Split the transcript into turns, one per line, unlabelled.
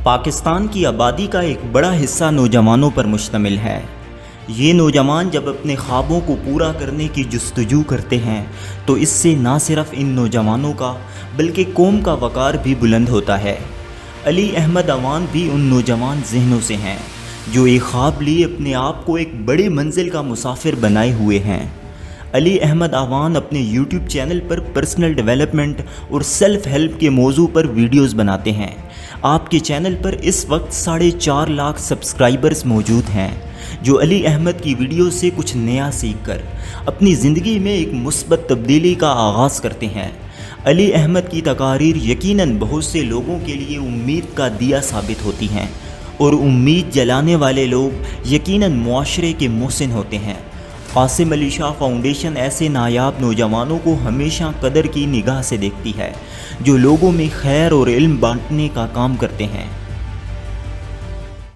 پاکستان کی آبادی کا ایک بڑا حصہ نوجوانوں پر مشتمل ہے۔ یہ نوجوان جب اپنے خوابوں کو پورا کرنے کی جستجو کرتے ہیں تو اس سے نہ صرف ان نوجوانوں کا بلکہ قوم کا وقار بھی بلند ہوتا ہے۔ علی احمد اوان بھی ان نوجوان ذہنوں سے ہیں جو ایک خواب لیے اپنے آپ کو ایک بڑی منزل کا مسافر بنائے ہوئے ہیں۔ علی احمد اوان اپنے یوٹیوب چینل پر پرسنل ڈیولپمنٹ اور سیلف ہیلپ کے موضوع پر ویڈیوز بناتے ہیں۔ آپ کے چینل پر اس وقت 4.5 لاکھ سبسکرائبرز موجود ہیں جو علی احمد کی ویڈیو سے کچھ نیا سیکھ کر اپنی زندگی میں ایک مثبت تبدیلی کا آغاز کرتے ہیں۔ علی احمد کی تقاریر یقیناً بہت سے لوگوں کے لیے امید کا دیا ثابت ہوتی ہیں، اور امید جلانے والے لوگ یقیناً معاشرے کے محسن ہوتے ہیں۔ قاسم علی شاہ فاؤنڈیشن ایسے نایاب نوجوانوں کو ہمیشہ قدر کی نگاہ سے دیکھتی ہے جو لوگوں میں خیر اور علم بانٹنے کا کام کرتے ہیں۔